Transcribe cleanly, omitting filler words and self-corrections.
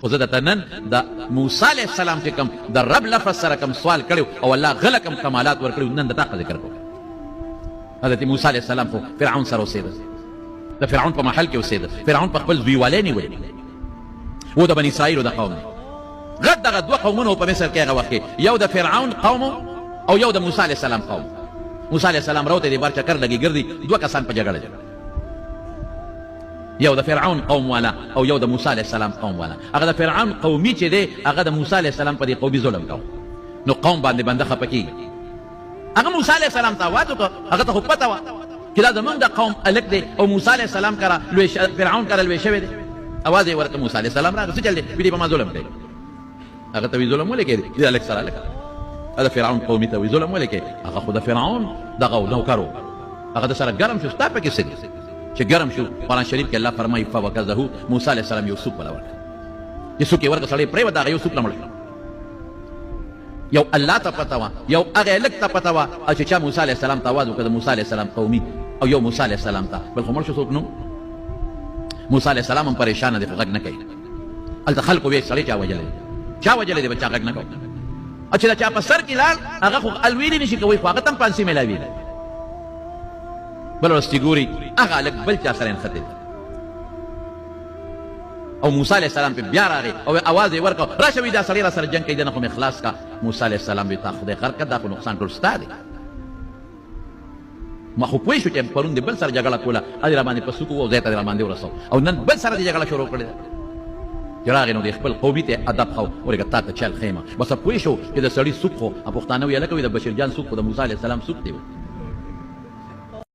خو زه درته نن د موسی علیه السلام چې کوم د رب لفظ سره کوم سوال کړی او الله غله کوم کمالات ورکړي نن د تا ذکر کوم. حضرت موسی علیه السلام خو فرعون سره اوسېده، د فرعون په محل کې اوسېده. فرعون په خپل زویوالی نیولی و د بني اسرائیلو د قوم غټ دغه دوه قومونه په مصر کې هغه وخت کې، یو د فرعون قوم او یو د موسی علیه السلام قوم. موسی علیه السلام راوته دی بار چکر لګي ګرځي، دوه کسان په جګړه یو د فرعون قوم والا او یو د موسی علیه السلام قوم والا. هغه د فرعون قومي چې دی هغه د موسی علیه السلام په دې قومي ظلم کوي، نو قوم باندې بنده خفه کېږي. هغه موسی علیه السلام ته آواز وکړه، هغه ته خو پته وه چې دا زمونږ د قوم هلک دی او موسی علیه السلام کره فرعون کره لوی شوی دی. آواز یې ورکړه، موسی علیه السلام راغی، څه چل دی؟ ویې په ما ظلم کوي. هغه ته وی ظلم ولې کوې؟ دې هلک سره هلکه هغه فرعون قومي ته وی ظلم ولې کوې؟ هغه خو د فرعون دغه نوکر و، هغه د سره ګرم شو. ستا پکې څه دي چې ګرم شو؟ قرآن شریف کې الله فرمایي فوکزه موسی علیه السلام یو سوک ولا ورکړه، چې سوک یې ورکړه سړی پرېوت، هغه یو سوک نه مړ شو. یو الله ته پته وه، یو هغه هلک ته پته وه چې چا موسی علیه السلام ته آواز وکړه د موسی علیه السلام قومي، او یو موسی علیه السلام ته بل خو مړ شو څوک نو. موسی علیه السلام هم پریشانه دی خو غږ نه کوي. هلته خلکو ویل سړی چا وجلی دی، چا وجلی دی، بچا غږ نه کوي. او چې د چا په سر کې لاړ هغه خو الویلي نشي کوی، خو هغه ته هم پانسي میلاوي دی. بل ورځ ګوري هغه هلک بل چا سره نښتی دی او موسی علیه السلام پې بیا راغی او اواز یې ورکړ راشه وي دا سړی را سره جنګ کوي، دنه خو مې خلاص کا. موسی علیه السلام وی تا خدای خیر کړه، دا خو نقصان ټول ستا دی. ما خو پوه شو چې پرون د بل سره جګړه کوله، ادې را باندې په سوک و او ځای ته دې را باندې ورسو او نن بل سره دې جګړه شروع کړې ده. چې راغی نو د خپل قومي ته ادب خو ورګه تا ته چل خیمه بس پوه شو چې د سړي سوک خو پښتانه ویل کوي د بشیر جان سوک خو د موسی علیه السلام سوک دی.